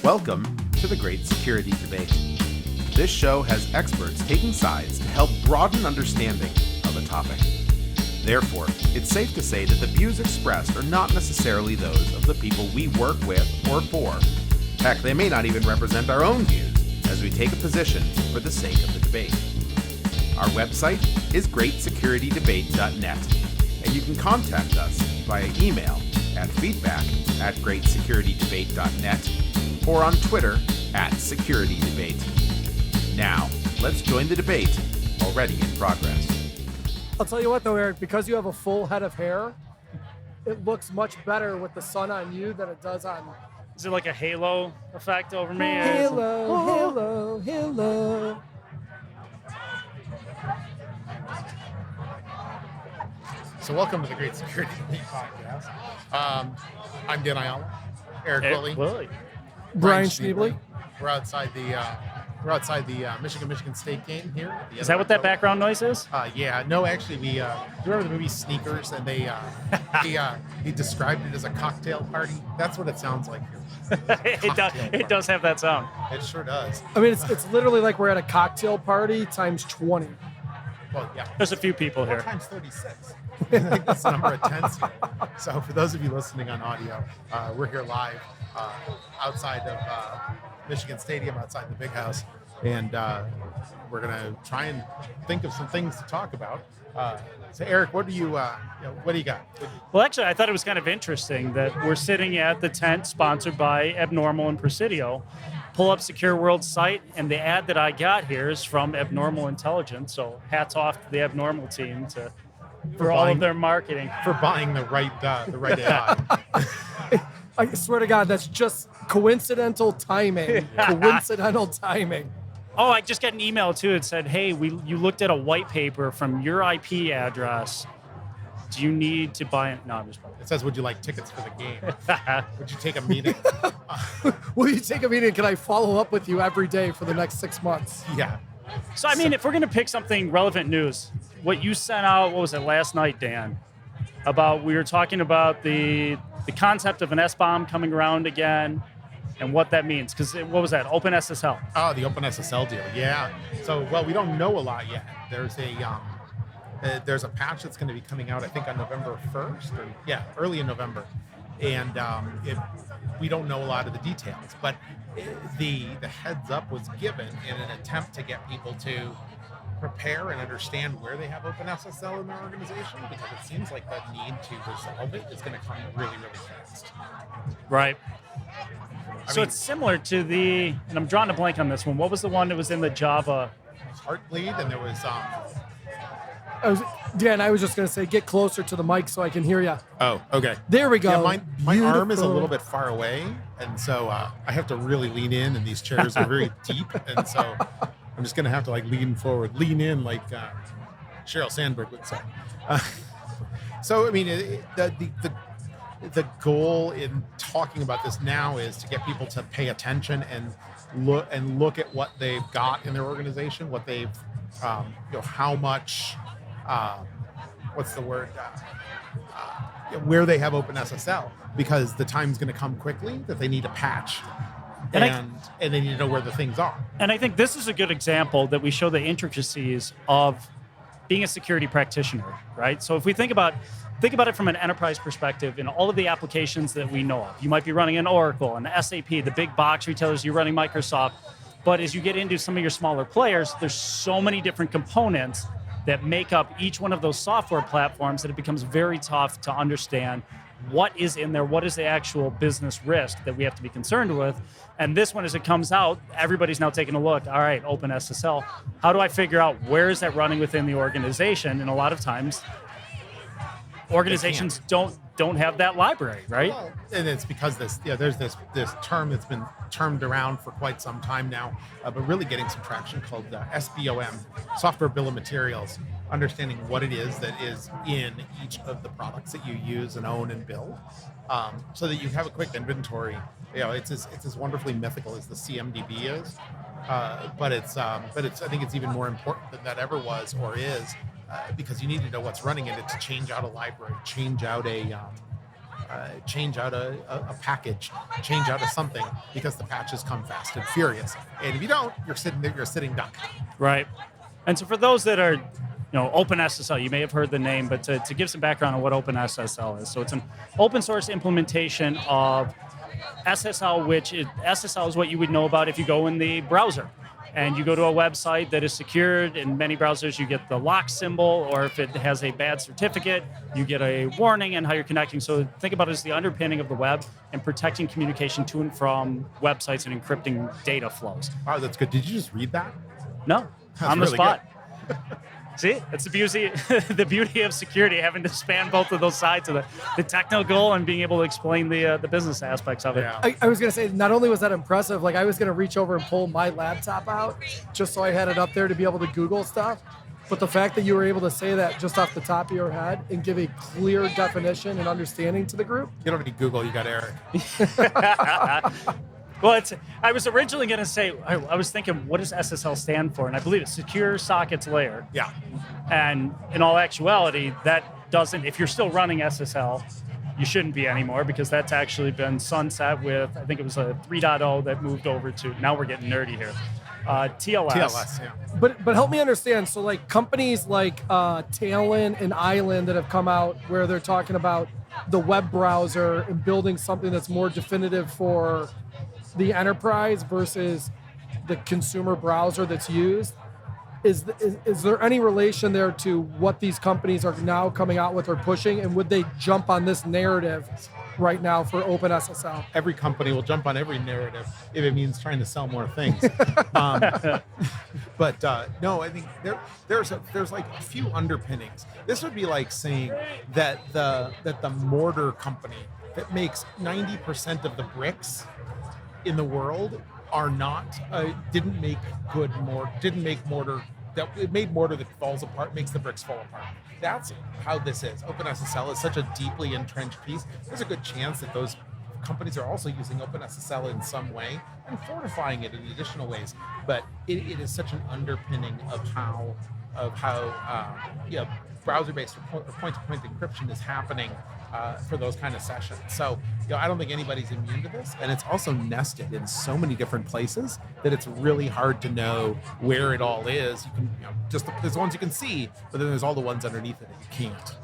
Welcome to the Great Security Debate. This show has experts taking sides to help broaden understanding of a topic. Therefore, it's safe to say that the views expressed are not necessarily those of the people we work with or for. Heck, they may not even represent our own views as we take a position for the sake of the debate. Our website is greatsecurity.debate.net, and you can contact us via email at feedback@greatsecurity.debate.net or on Twitter @SecurityDebate. Now, let's join the debate already in progress. I'll tell you what though, Eric, because you have a full head of hair, it looks much better with the sun on you than it does on... Is it like a halo effect over me? Halo. So welcome to the Great Security Debate Podcast. I'm Dan Ayala, Eric Willie, Brian Schneebly. We're outside the Michigan State game here. Is that what that background noise is? Yeah. No, actually, we remember the movie Sneakers, and he described it as a cocktail party. That's what it sounds like here. It does have that sound. It sure does. I mean, it's literally like we're at a cocktail party times 20. Well, yeah. There's a few people here. Times 36. I think that's the number of tens here. So for those of you listening on audio, we're here live outside of Michigan Stadium, outside the big house, and we're going to try and think of some things to talk about. So Eric, what do you got? Well, actually, I thought it was kind of interesting that we're sitting at the tent sponsored by Abnormal and Presidio. Pull up Secure World's site, and the ad that I got here is from Abnormal Intelligence. So hats off to the Abnormal team for all of their marketing. For buying the right AI. I swear to God, that's just coincidental timing. Coincidental timing. Oh, I just got an email too. It said, "Hey, you looked at a white paper from your IP address. Do you need to buy it?" No, I'm just playing. It says, "Would you like tickets for the game? Would you take a meeting?" Will you take a meeting? Can I follow up with you every day for the next 6 months? Yeah. So, I mean, if we're going to pick something relevant news, what you sent out, what was it, last night, Dan? We were talking about the concept of an SBOM coming around again and what that means. Because what was that, OpenSSL? Oh, the OpenSSL deal, yeah. So, well, we don't know a lot yet. There's a patch that's going to be coming out, I think, on November 1st. Early in November. And we don't know a lot of the details. But the heads up was given in an attempt to get people to prepare and understand where they have OpenSSL in their organization, because it seems like the need to resolve it is going to come really, really fast. Right. So it's similar to and I'm drawing a blank on this one. What was the one that was in the Java? Heartbleed, and there was... Dan, I was just going to say, get closer to the mic so I can hear you. Oh, okay. There we go. Yeah, my arm is a little bit far away, and so I have to really lean in, and these chairs are very deep, and so I'm just going to have to lean forward, lean in like Sheryl Sandberg would say. So, I mean, the goal in talking about this now is to get people to pay attention and look at what they've got in their organization, what they've, how much, what's the word, where they have OpenSSL, because the time's going to come quickly that they need a patch. And they need to know where the things are. And I think this is a good example that we show the intricacies of being a security practitioner, right? So if we think about it from an enterprise perspective in all of the applications that we know of. You might be running an Oracle, an SAP, the big box retailers, you're running Microsoft. But as you get into some of your smaller players, there's so many different components that make up each one of those software platforms that it becomes very tough to understand what is in there, what is the actual business risk that we have to be concerned with. And this one, as it comes out, everybody's now taking a look. All right, OpenSSL, how do I figure out where is that running within the organization? And a lot of times, organizations don't have that library, right? Well, and it's because there's this term that's been termed around for quite some time now, but really getting some traction, called SBOM, Software Bill of Materials, understanding what it is that is in each of the products that you use and own and build, so that you have a quick inventory. It's as wonderfully mythical as the CMDB is, but I think it's even more important than that ever was or is, because you need to know what's running in it to change out a library, change out a change out a package, change out of something, because the patches come fast and furious. And if you don't, you're sitting there, you're a sitting duck. Right. And so for those that are, OpenSSL, you may have heard the name, but to give some background on what OpenSSL is. So it's an open source implementation of SSL, SSL is what you would know about if you go in the browser and you go to a website that is secured. In many browsers, you get the lock symbol, or if it has a bad certificate, you get a warning on how you're connecting. So think about it as the underpinning of the web and protecting communication to and from websites and encrypting data flows. Wow, that's good. Did you just read that? No, That's on the really spot. See, that's the beauty of security, having to span both of those sides of the technical and being able to explain the business aspects of it. Yeah. I was going to say, not only was that impressive, like I was going to reach over and pull my laptop out just so I had it up there to be able to Google stuff. But the fact that you were able to say that just off the top of your head and give a clear definition and understanding to the group. You don't need Google, you got Eric. Well, I was originally going to say, I was thinking, what does SSL stand for? And I believe it's Secure Sockets Layer. Yeah. And in all actuality, that doesn't, if you're still running SSL, you shouldn't be anymore, because that's actually been sunset with, I think it was a 3.0 that moved over to, now we're getting nerdy here, TLS. TLS, yeah. But help me understand. So like companies like Talon and Island that have come out where they're talking about the web browser and building something that's more definitive for the enterprise versus the consumer browser that's used. Is there any relation there to what these companies are now coming out with or pushing, and would they jump on this narrative right now for OpenSSL? Every company will jump on every narrative if it means trying to sell more things. But no, I think there's like a few underpinnings. This would be like saying that the mortar company that makes 90% of the bricks in the world are not didn't make mortar, that it made mortar that falls apart, makes the bricks fall apart. That's how this is. OpenSSL is such a deeply entrenched piece. There's a good chance that those companies are also using OpenSSL in some way and fortifying it in additional ways. But it is such an underpinning of how browser-based or point-to-point encryption is happening for those kind of sessions. So, I don't think anybody's immune to this, and it's also nested in so many different places that it's really hard to know where it all is. You can, there's the ones you can see, but then there's all the ones underneath it that you can't.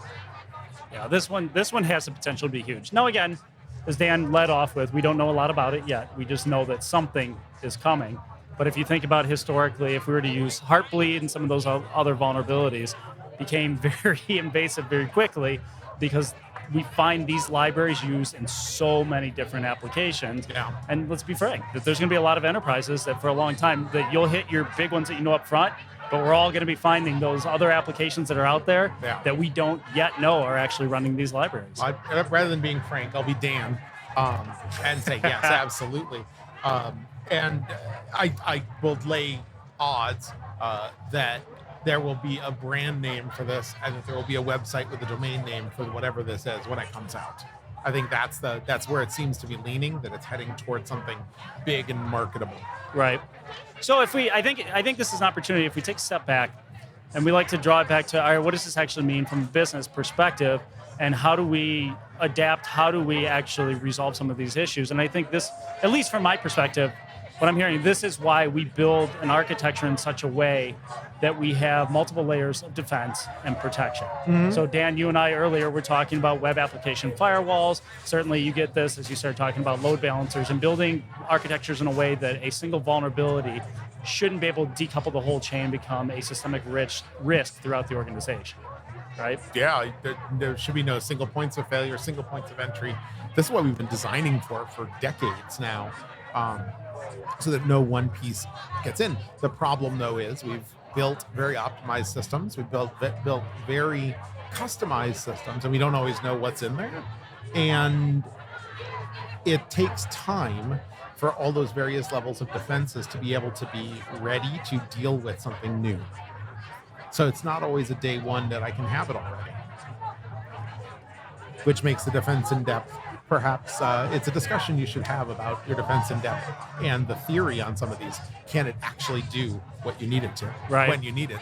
Yeah, this one has the potential to be huge. Now, again, as Dan led off with, we don't know a lot about it yet. We just know that something is coming. But if you think about historically, if we were to use Heartbleed and some of those other vulnerabilities, became very invasive very quickly, because we find these libraries used in so many different applications. Yeah. And let's be frank, that there's going to be a lot of enterprises that for a long time that you'll hit your big ones that you know up front, but we're all going to be finding those other applications that are out there that we don't yet know are actually running these libraries. Rather than being frank, I'll be Dan and say yes, absolutely. And I will lay odds that there will be a brand name for this, and that there will be a website with a domain name for whatever this is when it comes out. I think that's where it seems to be leaning, that it's heading towards something big and marketable. Right. So I think this is an opportunity, if we take a step back and we like to draw it back to, all right, what does this actually mean from a business perspective, and how do we adapt, how do we actually resolve some of these issues? And I think this, at least from my perspective, what I'm hearing, this is why we build an architecture in such a way that we have multiple layers of defense and protection. Mm-hmm. So Dan, you and I earlier were talking about web application firewalls. Certainly you get this as you start talking about load balancers and building architectures in a way that a single vulnerability shouldn't be able to decouple the whole chain and become a systemic risk throughout the organization, right? Yeah, there should be no single points of failure, single points of entry. This is what we've been designing for decades now. So that no one piece gets in. The problem, though, is we've built very optimized systems. We've built very customized systems, and we don't always know what's in there. And it takes time for all those various levels of defenses to be able to be ready to deal with something new. So it's not always a day one that I can have it already, which makes the defense in depth. Perhaps it's a discussion you should have about your defense in depth and the theory on some of these. Can it actually do what you need it to when you need it?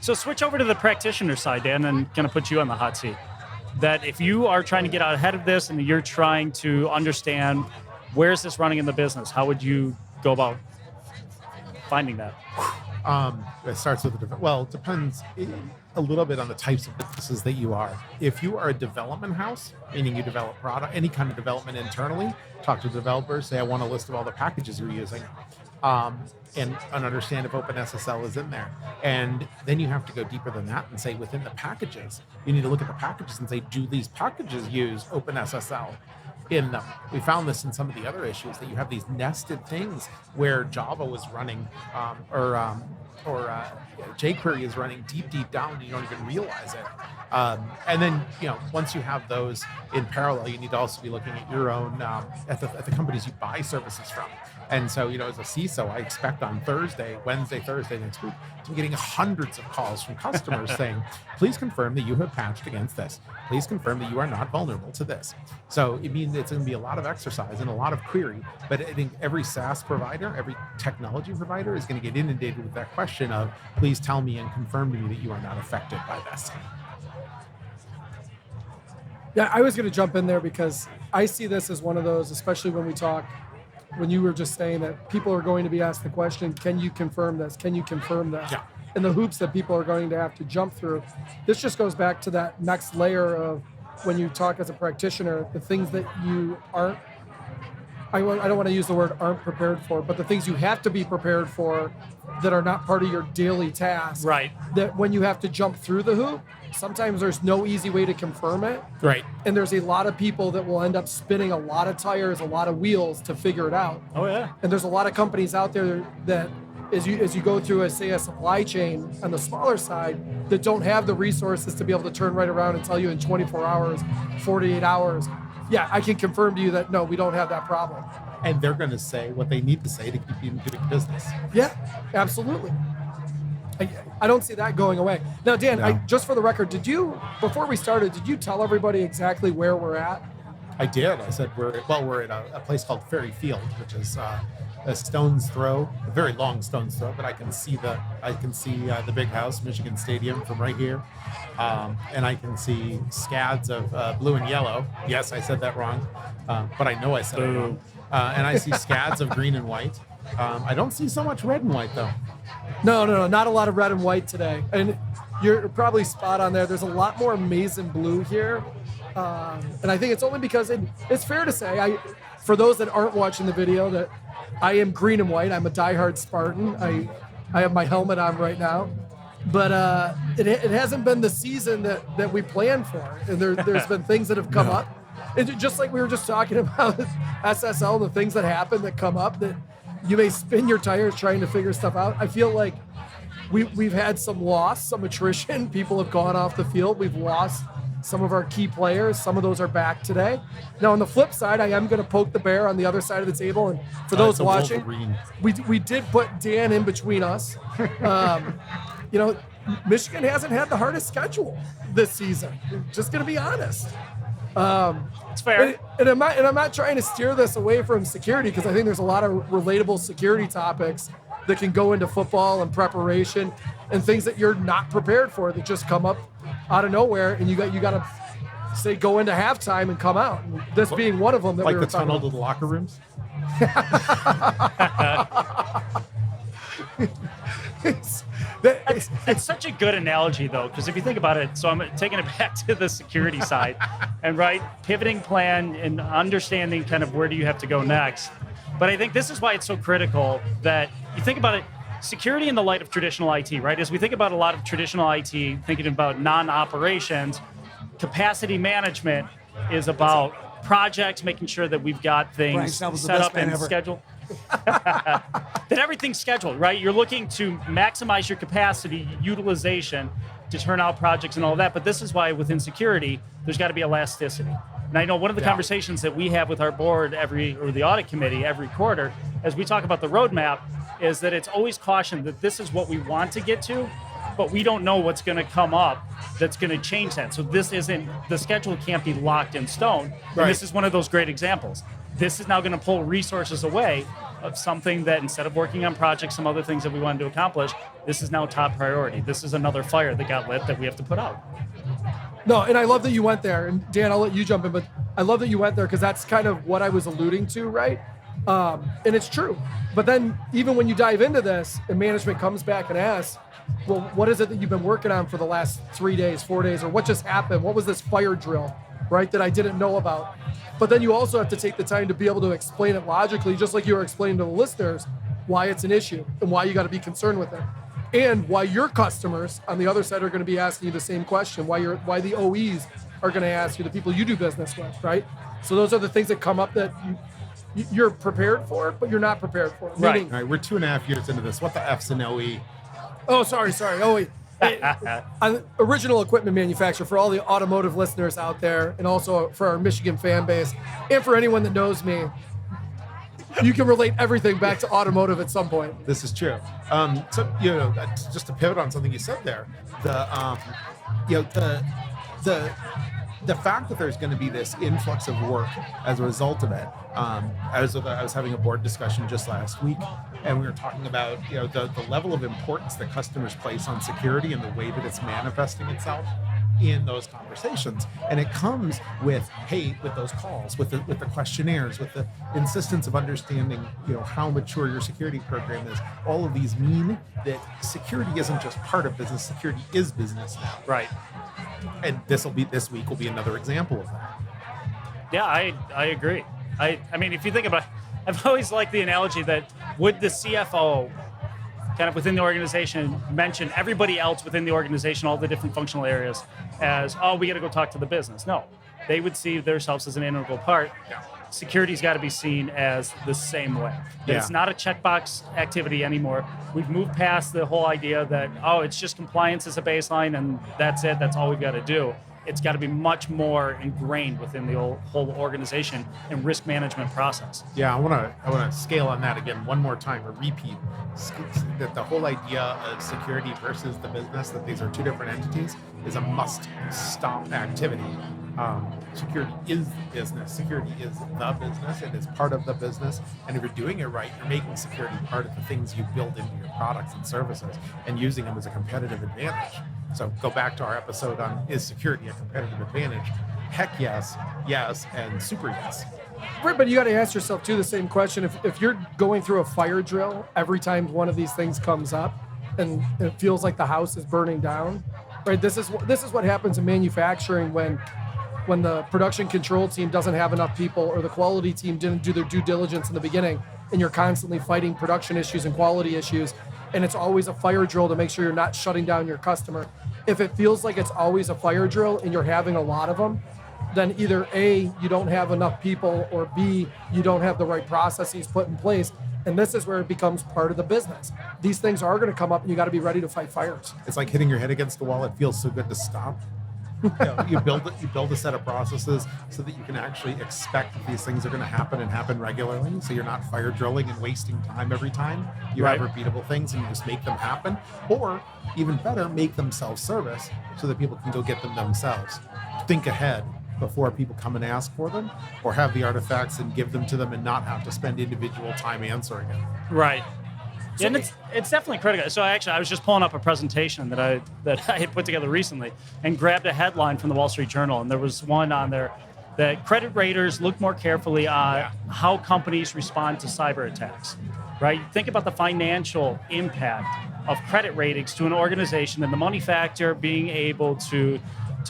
So switch over to the practitioner side, Dan, and kind of put you on the hot seat. that if you are trying to get out ahead of this and you're trying to understand where is this running in the business, how would you go about finding that? It starts with it depends a little bit on the types of businesses that you are. If you are a development house, meaning you develop product, any kind of development internally, talk to the developers, say, I want a list of all the packages you're using, and understand if OpenSSL is in there. And then you have to go deeper than that and say, within the packages, you need to look at the packages and say, do these packages use OpenSSL in them? We found this in some of the other issues, that you have these nested things where Java was running, or jQuery is running deep down, and you don't even realize it. And then, once you have those in parallel, you need to also be looking at your own, at the companies you buy services from. And so, as a CISO, I expect on Wednesday, Thursday next week, to be getting hundreds of calls from customers saying, please confirm that you have patched against this. Please confirm that you are not vulnerable to this. So it means it's going to be a lot of exercise and a lot of query, but I think every SaaS provider, every technology provider is going to get inundated with that question of, please tell me and confirm to me that you are not affected by this. Yeah, I was going to jump in there because I see this as one of those, especially when you were just saying that people are going to be asked the question, can you confirm this? Can you confirm this? Yeah. And the hoops that people are going to have to jump through. This just goes back to that next layer of when you talk as a practitioner, the things that you aren't, I don't want to use the word aren't prepared for, but the things you have to be prepared for that are not part of your daily task. Right. That when you have to jump through the hoop, sometimes there's no easy way to confirm it. Right. And there's a lot of people that will end up spinning a lot of tires, a lot of wheels to figure it out. Oh, yeah. And there's a lot of companies out there that as you go through a supply chain on the smaller side that don't have the resources to be able to turn right around and tell you in 24 hours, 48 hours, yeah, I can confirm to you that no, we don't have that problem. And they're going to say what they need to say to keep you doing business. Yeah, absolutely. I don't see that going away. Now, Dan, No. just for the record, before we started, did you tell everybody exactly where we're at? I did. I said we're at a place called Ferry Field, which is a stone's throw, a very long stone's throw, but I can see the big house, Michigan Stadium, from right here, and I can see scads of blue and yellow. Yes, I said that wrong, but I know I said it wrong. And I see scads of green and white. I don't see so much red and white though. No, not a lot of red and white today. And you're probably spot on there. There's a lot more maize and blue here. And I think it's only because it's fair to say, for those that aren't watching the video, that I am green and white. I'm a diehard Spartan. I have my helmet on right now. But it hasn't been the season that we planned for. And there's been things that have come up. And just like we were just talking about SSL, the things that happen that come up that you may spin your tires trying to figure stuff out. I feel like we've had some loss, some attrition. People have gone off the field. We've lost some of our key players. Some of those are back today. Now, on the flip side, I am going to poke the bear on the other side of the table. And for those watching, we did put Dan in between us. Michigan hasn't had the hardest schedule this season. Just going to be honest. It's fair. And I'm not trying to steer this away from security, because I think there's a lot of relatable security topics that can go into football and preparation and things that you're not prepared for that just come up out of nowhere, and you got to say go into halftime and come out. And this being one of them that like we were the talking tunnel about. to the locker rooms. It's such a good analogy, though, because if you think about it, so I'm taking it back to the security side, and pivoting plan and understanding kind of where do you have to go next. But I think this is why it's so critical that you think about it, security in the light of traditional IT, right? As we think about a lot of traditional IT, thinking about non-operations, capacity management is about projects, making sure that we've got things set up and scheduled. That everything's scheduled, right? You're looking to maximize your capacity utilization to turn out projects and all that. But this is why within security, there's got to be elasticity. And I know one of the conversations that we have with our board or the audit committee every quarter, as we talk about the roadmap, is that it's always cautioned that this is what we want to get to, but we don't know what's going to come up that's going to change that. So the schedule can't be locked in stone. And this is one of those great examples. This is now going to pull resources away of something that, instead of working on projects, some other things that we wanted to accomplish, this is now top priority. This is another fire that got lit that we have to put out. No, and I love that you went there. And Dan, I'll let you jump in, but I love that you went there because that's kind of what I was alluding to, right? And it's true. But then even when you dive into this and management comes back and asks, well, what is it that you've been working on for the last 3 days, 4 days, or what just happened? What was this fire drill, right, that I didn't know about? But then you also have to take the time to be able to explain it logically, just like you were explaining to the listeners why it's an issue and why you got to be concerned with it. And why your customers on the other side are going to be asking you the same question, why the OEs are going to ask you, the people you do business with, right? So those are the things that come up that you're prepared for, but you're not prepared for. Right. Meaning, All right, we're 2.5 years into this. What the F's in OE? oh, sorry. OE. Original equipment manufacturer for all the automotive listeners out there, and also for our Michigan fan base, and for anyone that knows me. You can relate everything back to automotive at some point. This is true. So just to pivot on something you said there, the fact that there's going to be this influx of work as a result of it. I was having a board discussion just last week, and we were talking about the level of importance that customers place on security and the way that it's manifesting itself in those conversations. And it comes with those calls, with the questionnaires, with the insistence of understanding how mature your security program is. All of these mean that security isn't just part of business, security is business now. Right. And this week will be another example of that. Yeah, I agree. I mean, if you think about it, I've always liked the analogy that would the CFO kind of within the organization mention everybody else within the organization, all the different functional areas, as, oh, we got to go talk to the business. No, they would see themselves as an integral part. Yeah. Security's got to be seen as the same way. That It's not a checkbox activity anymore. We've moved past the whole idea that, oh, it's just compliance as a baseline and that's it. That's all we've got to do. It's got to be much more ingrained within the whole organization and risk management process. Yeah, I want to scale on that again one more time, a repeat. That the whole idea of security versus the business, that these are two different entities, is a must-stop activity. Security is business. Security is the business. It is part of the business. And if you're doing it right, you're making security part of the things you build into your products and services and using them as a competitive advantage. So go back to our episode on, is security a competitive advantage? Heck yes, and super yes. Right, but you got to ask yourself too the same question. If you're going through a fire drill every time one of these things comes up, and it feels like the house is burning down, right? This is what happens in manufacturing when the production control team doesn't have enough people, or the quality team didn't do their due diligence in the beginning, and you're constantly fighting production issues and quality issues, and it's always a fire drill to make sure you're not shutting down your customer. If it feels like it's always a fire drill and you're having a lot of them, then either A, you don't have enough people, or B, you don't have the right processes put in place. And this is where it becomes part of the business. These things are going to come up, and you got to be ready to fight fires. It's like hitting your head against the wall. It feels so good to stop. You build a set of processes so that you can actually expect that these things are going to happen regularly. So you're not fire drilling and wasting time every time. You have repeatable things and you just make them happen. Or even better, make them self-service so that people can go get them themselves. Think ahead before people come and ask for them, or have the artifacts and give them to them and not have to spend individual time answering it. Right. Yeah, and it's definitely critical. So I was just pulling up a presentation that I had put together recently and grabbed a headline from the Wall Street Journal, and there was one on there that credit raters look more carefully on how companies respond to cyber attacks. Right? Think about the financial impact of credit ratings to an organization and the money factor being able to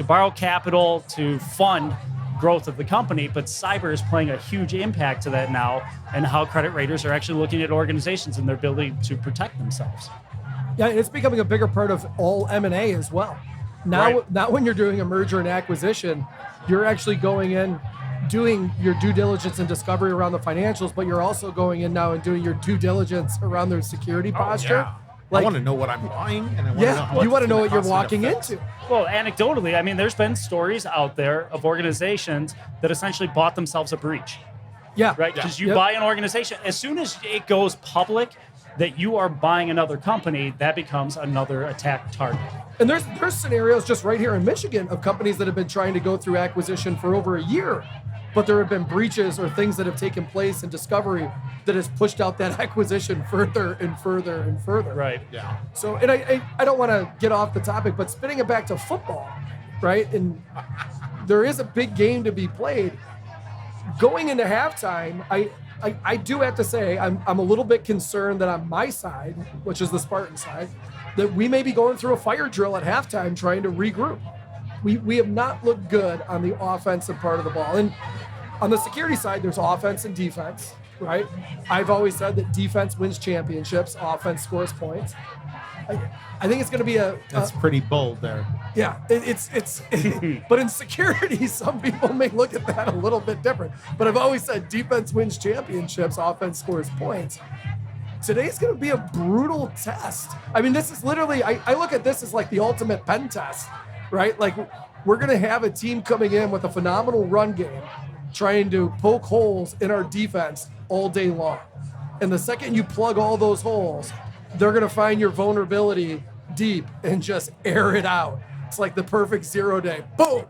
borrow capital to fund growth of the company, but cyber is playing a huge impact to that now, and how credit raters are actually looking at organizations and their ability to protect themselves. Yeah, it's becoming a bigger part of all M&A as well. Now when you're doing a merger and acquisition, you're actually going in, doing your due diligence and discovery around the financials, but you're also going in now and doing your due diligence around their security posture. Yeah. I want to know what I'm buying, and I want to know you want to know what you're walking into. Well, anecdotally, I mean, there's been stories out there of organizations that essentially bought themselves a breach. Yeah. Right? Because you buy an organization, as soon as it goes public that you are buying another company, that becomes another attack target. And there's scenarios just right here in Michigan of companies that have been trying to go through acquisition for over a year, but there have been breaches or things that have taken place in discovery that has pushed out that acquisition further and further and further. Right. Yeah. So, and I don't want to get off the topic, but spinning it back to football, right? And there is a big game to be played. Going into halftime, I do have to say I'm a little bit concerned that on my side, which is the Spartan side, that we may be going through a fire drill at halftime trying to regroup. We have not looked good on the offensive part of the ball. And on the security side, there's offense and defense, right? I've always said that defense wins championships, offense scores points. I think it's going to be That's pretty bold there. yeah, but in security, some people may look at that a little bit different. But I've always said defense wins championships, offense scores points. Today's going to be a brutal test. I mean, this is literally, I look at this as like the ultimate pen test, right? Like, we're going to have a team coming in with a phenomenal run game, trying to poke holes in our defense all day long. And the second you plug all those holes, they're going to find your vulnerability deep and just air it out. It's like the perfect 0 day. Boom!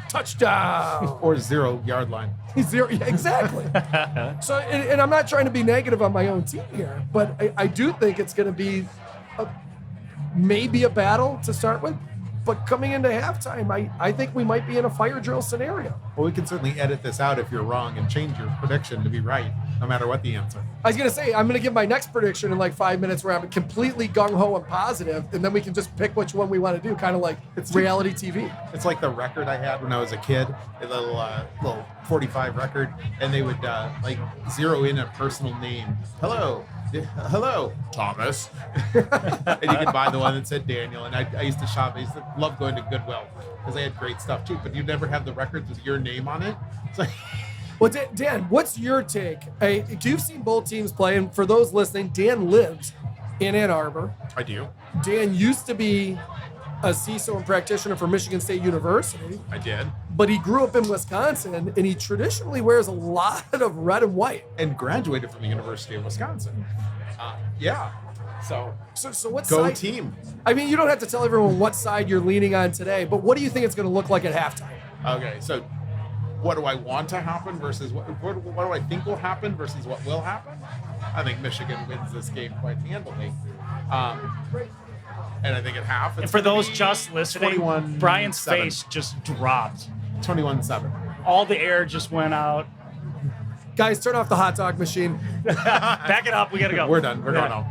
Touchdown! Or 0 yard line. Zero, yeah, exactly. So, and I'm not trying to be negative on my own team here, but I do think it's going to be maybe a battle to start with. But coming into halftime, I think we might be in a fire drill scenario. Well, we can certainly edit this out if you're wrong and change your prediction to be right, no matter what the answer. I was going to say, I'm going to give my next prediction in like 5 minutes where I'm completely gung-ho and positive, and then we can just pick which one we want to do, kind of like it's reality TV. It's like the record I had when I was a kid, a little 45 record, and they would like zero in a personal name. Hello, Thomas. And you could buy the one that said Daniel. And I used to shop. I used to love going to Goodwill because they had great stuff too. But you never have the records with your name on it. It's like, well, Dan, what's your take? You've seen both teams play, and for those listening, Dan lives in Ann Arbor. I do. Dan used to be a CISO and practitioner for Michigan State University. I did. But he grew up in Wisconsin, and he traditionally wears a lot of red and white. And graduated from the University of Wisconsin. Yeah. So what go side? team. I mean, you don't have to tell everyone what side you're leaning on today, but what do you think it's going to look like at halftime? Okay, so what do I want to happen versus what do I think will happen versus what will happen? I think Michigan wins this game quite handily. And I think at half, And for those just listening, 21-7. Brian's face just dropped. 21-7. All the air just went out. Guys, turn off the hot dog machine. Back it up. We got to go. We're done. We're going home.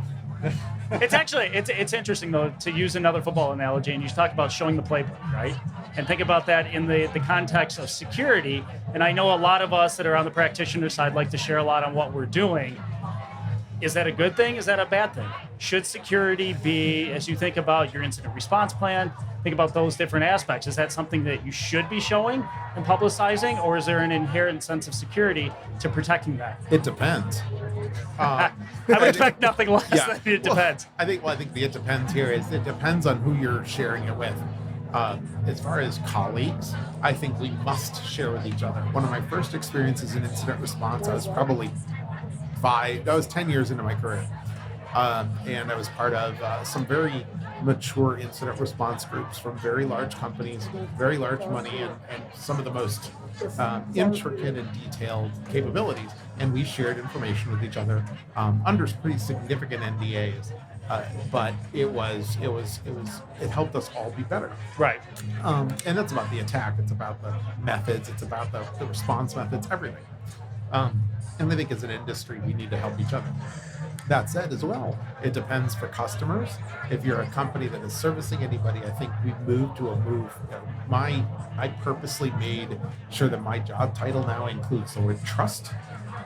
It's actually, it's interesting, though, to use another football analogy, and you talk about showing the playbook, right? And think about that in the context of security. And I know a lot of us that are on the practitioner side like to share a lot on what we're doing. Is that a good thing? Is that a bad thing? Should security be, as you think about your incident response plan, think about those different aspects, is that something that you should be showing and publicizing, or is there an inherent sense of security to protecting that? It depends. I would expect nothing less than it depends. I think the it depends here is it depends on who you're sharing it with. As far as colleagues, I think we must share with each other. One of my first experiences in incident response, I was probably 10 years into my career. And I was part of some very mature incident response groups from very large companies, very large money, and some of the most intricate and detailed capabilities. And we shared information with each other under pretty significant NDAs. But it helped us all be better. Right. And that's about the attack. It's about the methods. It's about the response methods, everything. And I think as an industry, we need to help each other. That said, as well, it depends for customers. If you're a company that is servicing anybody, I think we've moved to a move. I purposely made sure that my job title now includes the word trust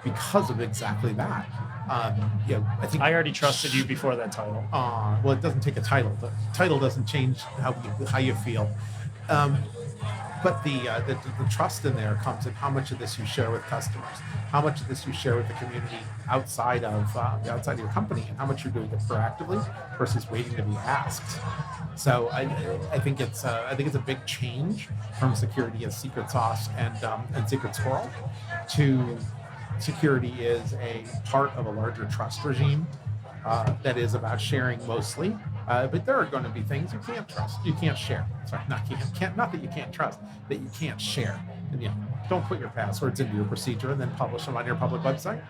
because of exactly that. I think I already trusted you before that title. Well, it doesn't take a title. The title doesn't change how you feel. But the trust in there comes in how much of this you share with customers, how much of this you share with the community outside of your company, and how much you're doing it proactively versus waiting to be asked. So I think it's a big change from security as secret sauce and secret squirrel to security is a part of a larger trust regime that is about sharing mostly. But there are going to be things you can't trust. You can't share. Sorry, not that you can't trust, that you can't share. And don't put your passwords into your procedure and then publish them on your public website.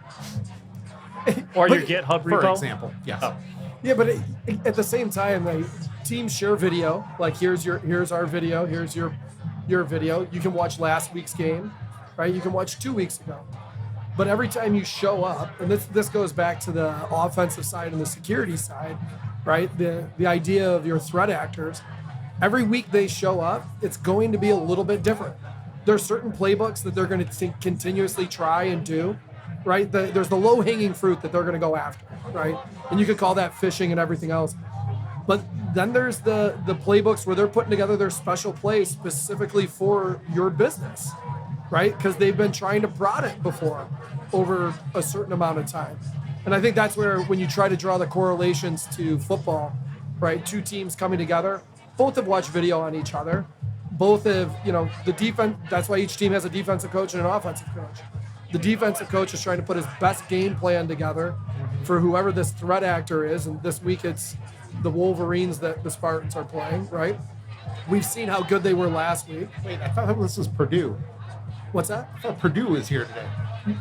Or your GitHub repo. For example, yes. Yeah, but at the same time, teams share video. Like here's our video, here's your video. You can watch last week's game, right? You can watch 2 weeks ago. But every time you show up, and this goes back to the offensive side and the security side, right? The idea of your threat actors, every week they show up, it's going to be a little bit different. There's certain playbooks that they're going to continuously try and do, right? There's the low-hanging fruit that they're going to go after, right? And you could call that fishing and everything else. But then there's the playbooks where they're putting together their special plays specifically for your business, right? Because they've been trying to prod it before over a certain amount of time. And I think that's where, when you try to draw the correlations to football, right? Two teams coming together, both have watched video on each other. Both have, the defense, that's why each team has a defensive coach and an offensive coach. The defensive coach is trying to put his best game plan together for whoever this threat actor is. And this week it's the Wolverines that the Spartans are playing, right? We've seen how good they were last week. Wait, I thought this was Purdue. What's that? I thought Purdue was here today.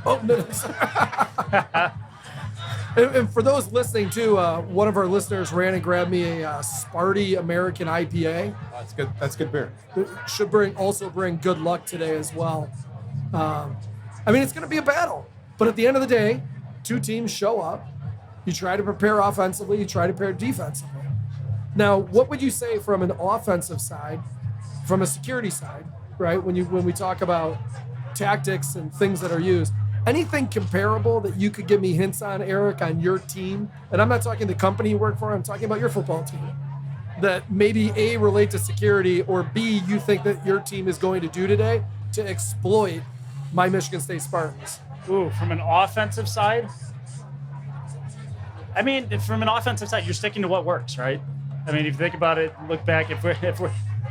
Oh, no. And for those listening too, one of our listeners ran and grabbed me a Sparty American IPA. That's good. That's good beer. It should also bring good luck today as well. It's going to be a battle, but at the end of the day, two teams show up. You try to prepare offensively, you try to prepare defensively. Now, what would you say from an offensive side, from a security side, right? When we talk about tactics and things that are used, anything comparable that you could give me hints on, Eric, on your team? And I'm not talking the company you work for, I'm talking about your football team. That maybe A, relate to security, or B, you think that your team is going to do today to exploit my Michigan State Spartans. Ooh, from an offensive side? From an offensive side, you're sticking to what works, right? If you think about it, look back,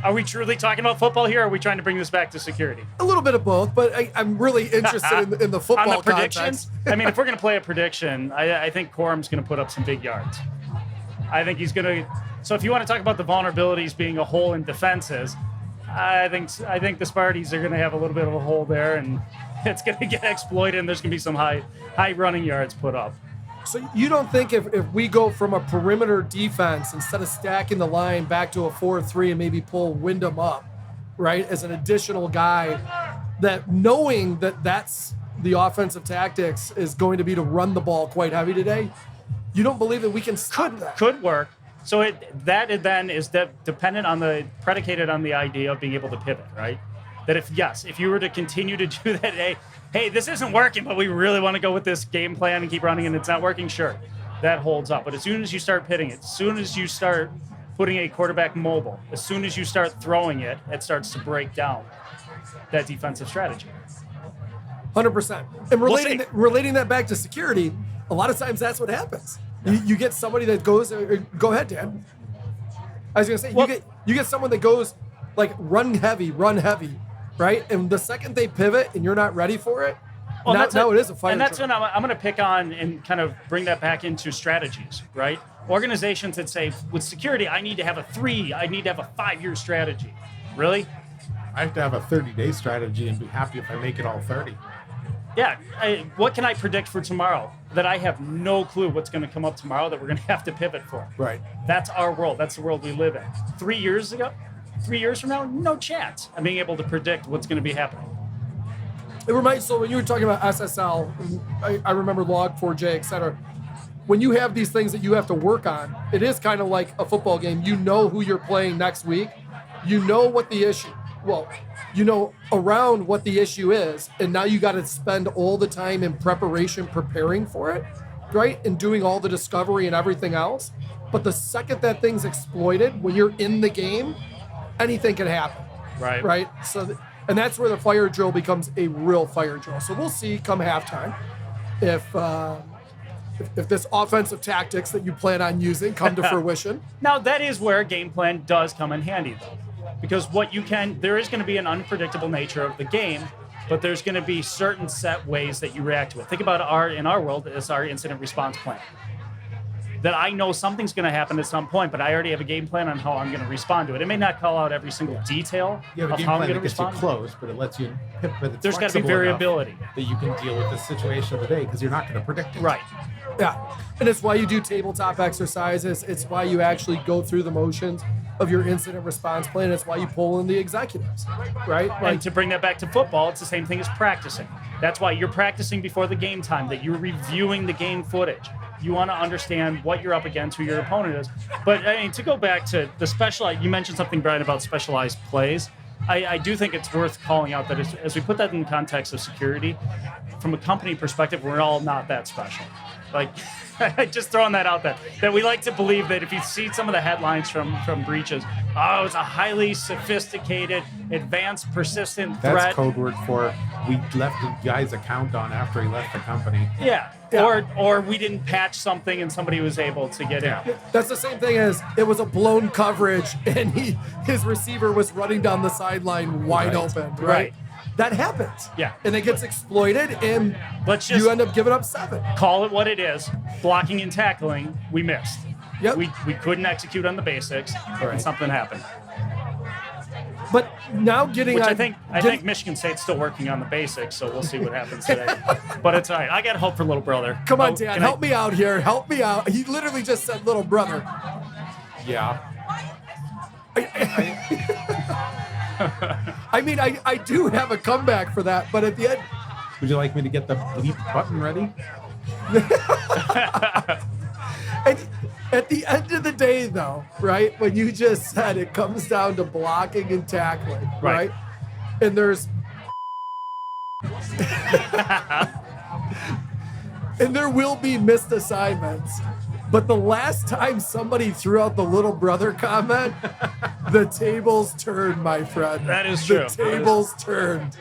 are we truly talking about football here, or are we trying to bring this back to security? A little bit of both, but I'm really interested in the football on the predictions. context. If we're going to play a prediction, I think Corum's going to put up some big yards. I think he's going to. So if you want to talk about the vulnerabilities being a hole in defenses, I think the Sparties are going to have a little bit of a hole there, and it's going to get exploited, and there's going to be some high running yards put up. So you don't think if we go from a perimeter defense, instead of stacking the line back to a 4-3 and maybe pull Wyndham up, right, as an additional guy, that knowing that that's the offensive tactics is going to be to run the ball quite heavy today, you don't believe that we can stop that? Could work. So that then is predicated on the idea of being able to pivot, right? That if you were to continue to do that, hey, this isn't working, but we really want to go with this game plan and keep running, and it's not working, sure, that holds up. But as soon as you start pitting it, as soon as you start putting a quarterback mobile, as soon as you start throwing it, it starts to break down that defensive strategy. 100%. And relating that back to security, a lot of times that's what happens. You get somebody that goes. Go ahead, Dan. I was gonna say you get someone that goes like run heavy, right? And the second they pivot and you're not ready for it, now it is a fire. And that's when I'm going to pick on and kind of bring that back into strategies, right? Organizations that say with security, I need to have a 5-year strategy. Really? I have to have a 30-day strategy and be happy if I make it all 30. Yeah. What can I predict for tomorrow that I have no clue what's going to come up tomorrow that we're going to have to pivot for? Right. That's our world. That's the world we live in. 3 years from now, no chance of being able to predict what's going to be happening. It reminds. So when you were talking about SSL, I remember Log4j, et cetera. When you have these things that you have to work on, it is kind of like a football game. You know who you're playing next week. You know what the issue. Well, you know around what the issue is, and now you got to spend all the time in preparation, preparing for it, right, and doing all the discovery and everything else. But the second that thing's exploited, when you're in the game, anything can happen. Right. So, and that's where the fire drill becomes a real fire drill. So we'll see come halftime if this offensive tactics that you plan on using come to fruition. Now that is where game plan does come in handy, though, because there is going to be an unpredictable nature of the game, but there's going to be certain set ways that you react to it. Think about in our world, it's our incident response plan. That I know something's going to happen at some point, but I already have a game plan on how I'm going to respond to it. It may not call out every single detail of how I'm going to respond. You close, but it lets you. But it's there's got to be variability that you can deal with the situation of the day because you're not going to predict it. Right. Yeah, and it's why you do tabletop exercises. It's why you actually go through the motions of your incident response plan. It's why you pull in the executives, right? And to bring that back to football, it's the same thing as practicing. That's why you're practicing before the game time, that you're reviewing the game footage. You want to understand what you're up against, who your opponent is. But I mean, to go back to the specialized, you mentioned something, Brian, about specialized plays. I do think it's worth calling out that as we put that in the context of security, from a company perspective, we're all not that special. Like, just throwing that out there, that we like to believe that if you see some of the headlines from breaches, oh, it's a highly sophisticated, advanced, persistent threat. That's code word for we left the guy's account on after he left the company. Yeah. Or we didn't patch something and somebody was able to get in. That's the same thing as it was a blown coverage and his receiver was running down the sideline wide open, right? That happens. Yeah. And it gets exploited and you end up giving up 7. Call it what it is. Blocking and tackling, we missed. Yep. We couldn't execute on the basics and something happened. But now getting I think Michigan State's still working on the basics, so we'll see what happens today. But it's all right. I got hope for little brother. Come on, Dan, help me out here. Help me out. He literally just said little brother. Yeah. I mean, I do have a comeback for that, but at the end... Would you like me to get the bleep button ready? At the end of the day, though, right, when you just said it comes down to blocking and tackling, right? And there's... and there will be missed assignments. But the last time somebody threw out the little brother comment, the tables turned, my friend. That is true. The tables turned.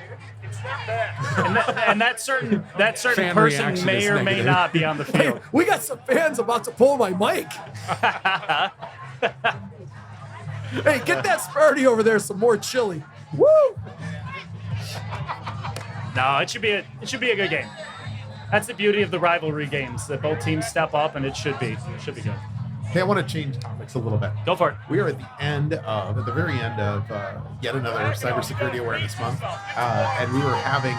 And that certain Fan person reaction may is or may negative. not be on the Hey, field. we got some fans about to pull my mic. Hey, get that Sparty over there some more chili. Woo! No, it should be a good game. That's the beauty of the rivalry games, that both teams step up, and it should be good. Hey, I want to change topics a little bit. Go for it. We are at the very end of yet another Cybersecurity Awareness Month, and we were having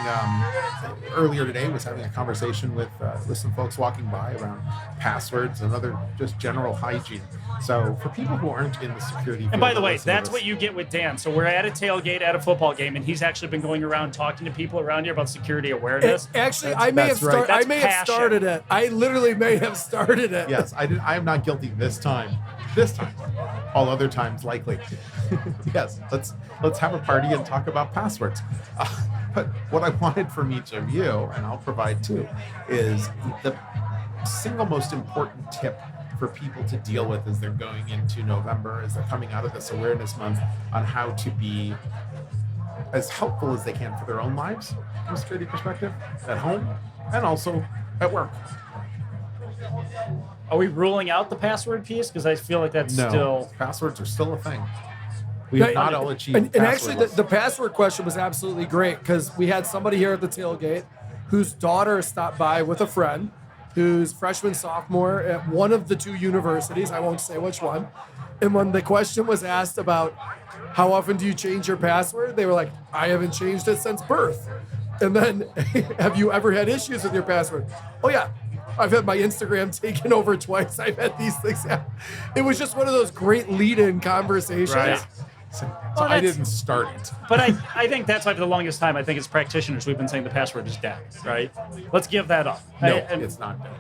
earlier today was having a conversation with some folks walking by around passwords and other just general hygiene. So for people who aren't in the security field, And by the way, listen to that's this. what you get with Dan. So we're at a tailgate at a football game, and he's actually been going around talking to people around here about security awareness. Actually, I may have right. That's started started it. I literally may have started it. Yes, I am not guilty this time. This time, all other times likely. Yes, let's have a party and talk about passwords. But what I wanted from each of you, and I'll provide too, is the single most important tip for people to deal with as they're going into November, as they're coming out of this awareness month, on how to be as helpful as they can for their own lives from a security perspective, at home, and also at work. Are we ruling out the password piece? Because I feel like that's No, still... passwords are still a thing. We have not all achieved And actually, passwordless. the password question was absolutely great because we had somebody here at the tailgate whose daughter stopped by with a friend who's freshman, sophomore at one of the 2 universities. I won't say which one. And when the question was asked about how often do you change your password, they were like, I haven't changed it since birth. And then, have you ever had issues with your password? Oh, yeah. I've had my Instagram taken over twice. I've had these things happen. It was just one of those great lead-in conversations. Right. So Well, I that's- didn't start it. But I think that's why for the longest time, I think as practitioners, we've been saying the password is dead, right? Let's give that up. No, And it's not dead.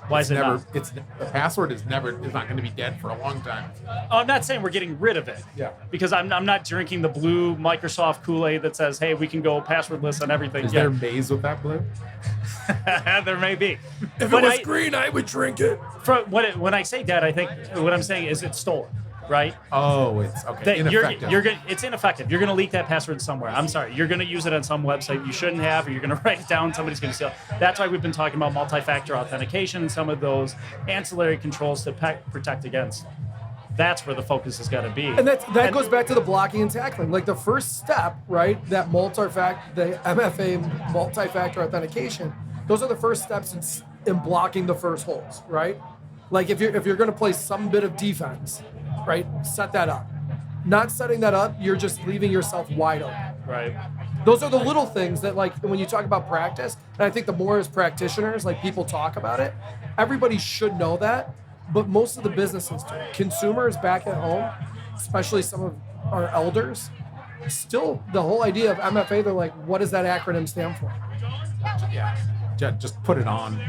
why is it Never. not? It's the password is not going to be dead for a long time. Oh, I'm not saying we're getting rid of it. Yeah. Because I'm not drinking the blue Microsoft Kool-Aid that says, hey, we can go passwordless on everything. Is there maize with that blue? There may be. If But it was green, I would drink it. when I say dead, I think what I'm saying is it's stolen, right? Oh, it's okay. That Ineffective. it's ineffective. You're gonna leak that password somewhere. I'm sorry. You're gonna use it on some website you shouldn't have, or you're gonna write it down. Somebody's gonna steal it. That's why we've been talking about multi-factor authentication and some of those ancillary controls to protect against. That's where the focus has got to be. And that goes back to the blocking and tackling. Like the first step, right? That the MFA multi-factor authentication. Those are the first steps in blocking the first holes, right? Like if you're going to play some bit of defense, right? Set that up. Not setting that up, you're just leaving yourself wide open. Right. those are the little things that, like, when you talk about practice, and I think the more as practitioners, like, people talk about it, everybody should know that, but most of the businesses do. Consumers back at home, especially some of our elders, still the whole idea of MFA, they're like, what does that acronym stand for? Yeah, just put it on.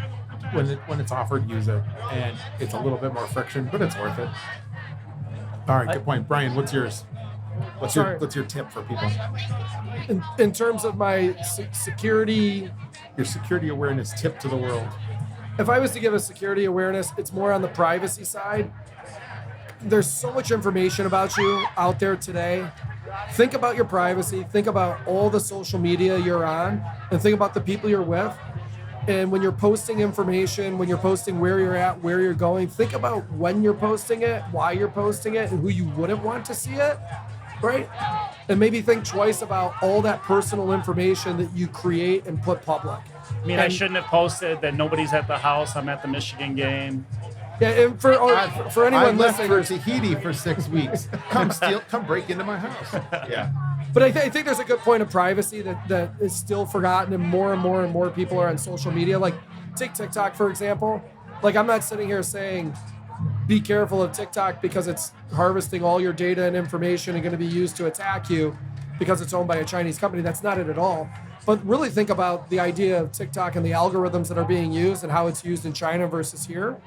When it's offered, use it, and it's a little bit more friction, but it's worth it. All right, good point. Brian, what's yours? What's your tip for people? In terms of my security, Your security awareness tip to the world. if I was to give a security awareness, it's more on the privacy side. There's so much information about you out there today. Think about your privacy. Think about all the social media you're on, and think about the people you're with. And when you're posting information, when you're posting where you're at, where you're going, think about when you're posting it, why you're posting it, and who you wouldn't want to see it, right? And maybe think twice about all that personal information that you create and put public. I mean, I shouldn't have posted that nobody's at the house. I'm at the Michigan game. Yeah, and for I anyone left listening, for Tahiti for 6 weeks. Come break into my house. Yeah. but I think there's a good point of privacy that is still forgotten, and more people are on social media. Like, take TikTok, for example. Like, I'm not sitting here saying, be careful of TikTok because it's harvesting all your data and information and going to be used to attack you because it's owned by a Chinese company. That's not it at all. But really think about the idea of TikTok and the algorithms that are being used and how it's used in China versus here,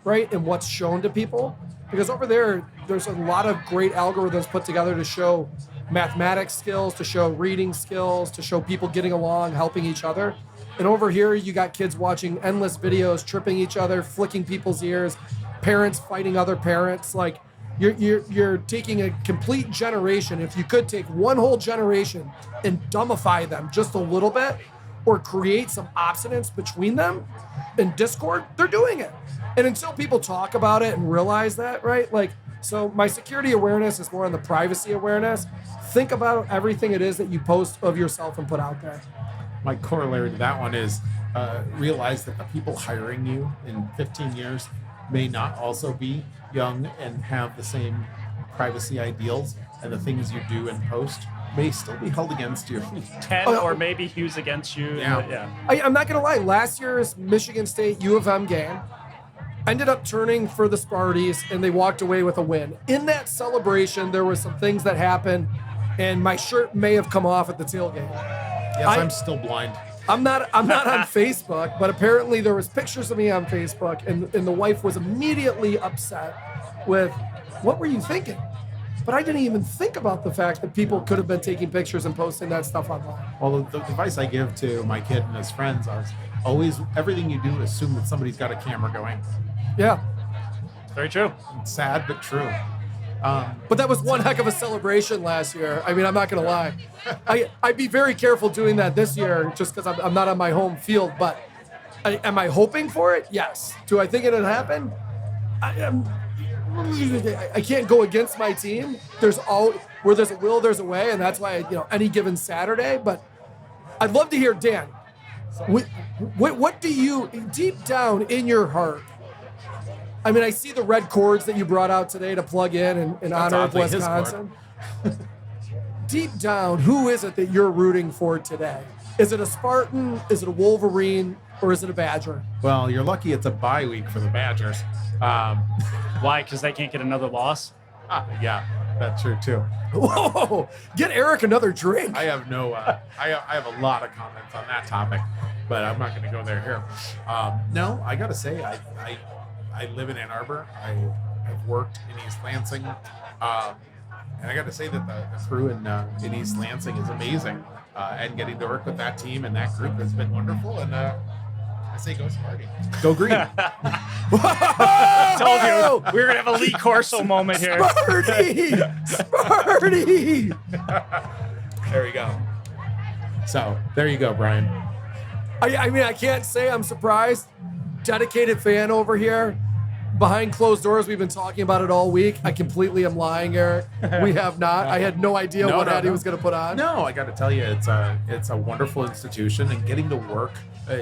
right? And what's shown to people. Because over there's a lot of great algorithms put together to show mathematics skills, to show reading skills, to show people getting along, helping each other. And over here, you got kids watching endless videos, tripping each other, flicking people's ears, parents fighting other parents. Like, you're taking a complete generation. If you could take one whole generation and dumbify them just a little bit, or create some obstinance between them in Discord, they're doing it. And until people talk about it and realize that, right? Like, so my security awareness is more on the privacy awareness. Think about everything it is that you post of yourself and put out there. My corollary to that one is realize that the people hiring you in 15 years may not also be young and have the same privacy ideals, and the things you do and post may still be held against you. 10 or maybe use against you. Yeah. I'm not going to lie. Last year's Michigan State U of M game ended up turning for the Sparties, and they walked away with a win. In that celebration, there were some things that happened, and my shirt may have come off at the tailgate. Yes, I'm still blind. I'm not on Facebook, but apparently there was pictures of me on Facebook, and the wife was immediately upset with, what were you thinking? But I didn't even think about the fact that people could have been taking pictures and posting that stuff online. Well, the advice I give to my kid and his friends is always, everything you do, assume that somebody's got a camera going. Yeah. Very true. It's sad, but true. But that was one heck of a celebration last year. I mean, I'm not going to lie. I'd be very careful doing that this year just because I'm not on my home field. But am I hoping for it? Yes. Do I think it'll happen? I can't go against my team. Where there's a will, there's a way, and that's why any given Saturday. But I'd love to hear, Dan, what do you, deep down in your heart, I mean, I see the red cords that you brought out today to plug in honor of Wisconsin. Deep down, who is it that you're rooting for today? Is it a Spartan? Is it a Wolverine? Or is it a Badger? Well, you're lucky it's a bye week for the Badgers. Why? Because they can't get another loss? Yeah, that's true too. Whoa! Get Eric another drink. I have I have a lot of comments on that topic, but I'm not going to go there here. No, I got to say, I live in Ann Arbor. I've worked in East Lansing, and I got to say that the crew in East Lansing is amazing, and getting to work with that team and that group has been wonderful. And I say go Sparty. Go green. Told you we were gonna have a Lee Corso moment here. Sparty! There we go. So there you go, Brian. I mean, I can't say I'm surprised. Dedicated fan over here. Behind closed doors, we've been talking about it all week. I completely am lying, Eric. We have not. I had no idea what Eddie was going to put on. No, I got to tell you, it's a wonderful institution, and getting to work.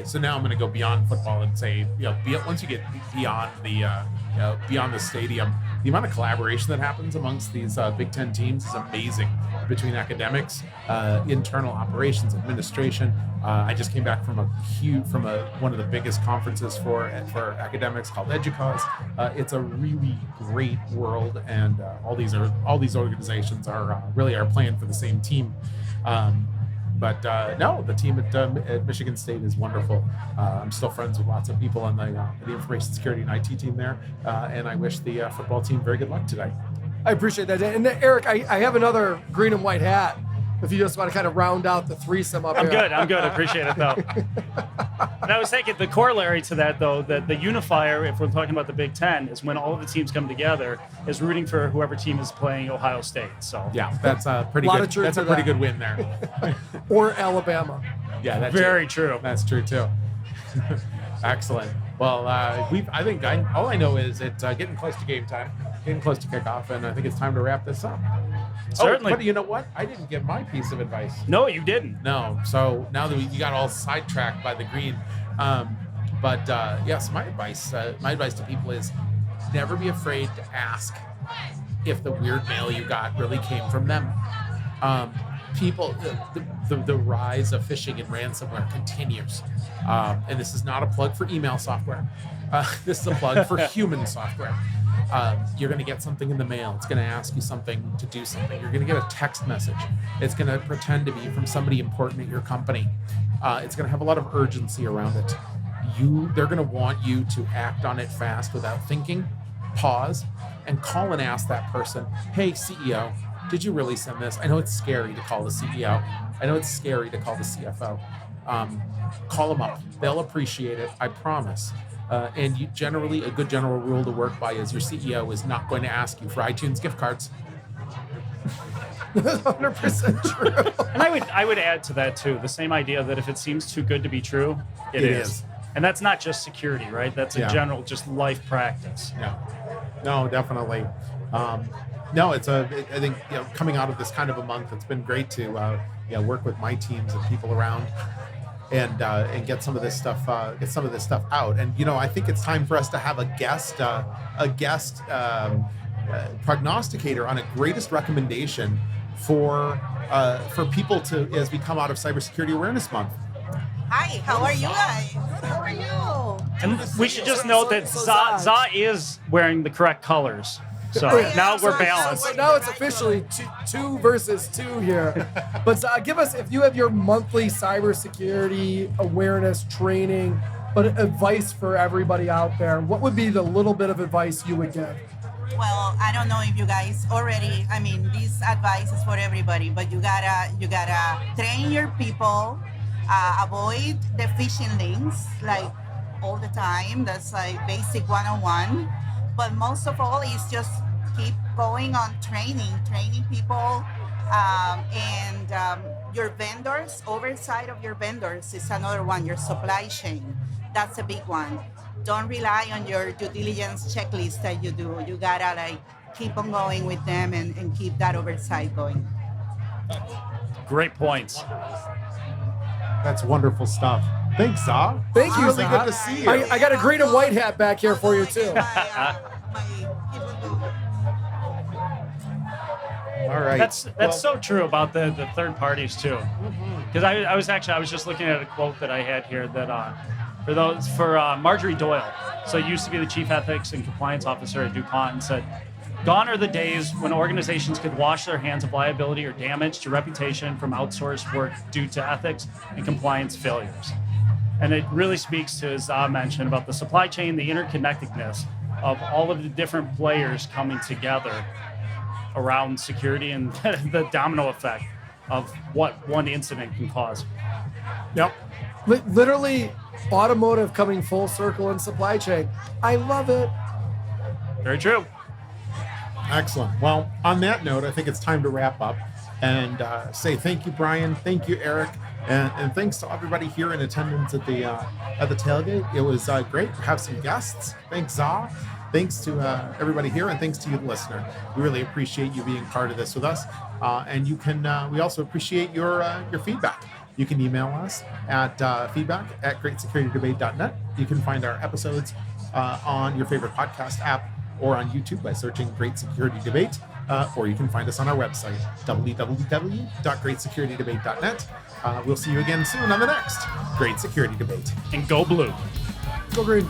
So now I'm going to go beyond football and say, once you get beyond the stadium, the amount of collaboration that happens amongst these Big Ten teams is amazing. Between academics, internal operations, administration. I just came back from one of the biggest conferences for academics called EDUCAUSE. It's a really great world, and all these organizations are really are playing for the same team. But no, the team at Michigan State is wonderful. I'm still friends with lots of people on the information security and IT team there, and I wish the football team very good luck today. I appreciate that. And Eric, I have another green and white hat. If you just want to kind of round out the threesome up I'm here. good. I appreciate it, though. And I was thinking the corollary to that, though, that the unifier, if we're talking about the Big Ten, is when all of the teams come together, is rooting for whoever team is playing Ohio State. So yeah, that's a pretty Lot good. of truth That's to a pretty that. good win there. Or Alabama. Yeah, that's very true. That's true too. Excellent. Well, all I know is it's getting close to game time, getting close to kickoff, and I think it's time to wrap this up. Certainly. Oh, but you know what? I didn't give my piece of advice. No, you didn't. No. So now that you got all sidetracked by the green, yes, my advice to people is never be afraid to ask if the weird mail you got really came from them. People, the rise of phishing and ransomware continues, and this is not a plug for email software. This is a plug for human software. You're going to get something in the mail. It's going to ask you something to do something. You're going to get a text message. It's going to pretend to be from somebody important at your company. It's going to have a lot of urgency around it. They're going to want you to act on it fast without thinking, pause, and call and ask that person, hey, CEO, did you really send this? I know it's scary to call the CEO. I know it's scary to call the CFO. Call them up. They'll appreciate it, I promise. And a good general rule to work by is your CEO is not going to ask you for iTunes gift cards. 100% true. And I would add to that too, the same idea that if it seems too good to be true, it is. And that's not just security, right? That's a general just life practice. Yeah. No, definitely. I think coming out of this kind of a month, it's been great to work with my teams and people around and get some of this stuff out. And I think it's time for us to have a guest prognosticator on a greatest recommendation for people to as we come out of Cybersecurity Awareness Month. Hi, how are you guys? Good, how are you? And we should just note that Za is wearing the correct colors. So now we're balanced. So now it's officially two versus two here. But give us, if you have your monthly cybersecurity awareness training, but advice for everybody out there, what would be the little bit of advice you would give? Well, I don't know if you guys already, this advice is for everybody, but you gotta train your people, avoid the phishing links like all the time. That's like basic 101. But most of all is just keep going on training people, and your vendors, oversight of your vendors is another one, your supply chain. That's a big one. Don't rely on your due diligence checklist that you do. You gotta keep on going with them and keep that oversight going. Great points. That's wonderful stuff. Thanks, Za. Thank you, Really Za. good to see you. I got a green and white hat back here for you too. All right. That's so true about the third parties too. Because I was just looking at a quote that I had here that for Marjorie Doyle. So used to be the chief ethics and compliance officer at DuPont, and said, "Gone are the days when organizations could wash their hands of liability or damage to reputation from outsourced work due to ethics and compliance failures." And it really speaks to, as Za mentioned, about the supply chain, the interconnectedness of all of the different players coming together around security and the domino effect of what one incident can cause. Yep. Literally, automotive coming full circle in supply chain. I love it. Very true. Excellent. Well, on that note, I think it's time to wrap up and say thank you, Brian. Thank you, Eric. And thanks to everybody here in attendance at the tailgate. It was great to have some guests. Thanks, Za. Thanks to everybody here, and thanks to you, the listener. We really appreciate you being part of this with us. And you can. We also appreciate your feedback. You can email us at feedback@greatsecurity.net. You can find our episodes on your favorite podcast app or on YouTube by searching Great Security Debate. or you can find us on our website, www.greatsecurity.debate.net. We'll see you again soon on the next Great Security Debate. And go blue. Go green.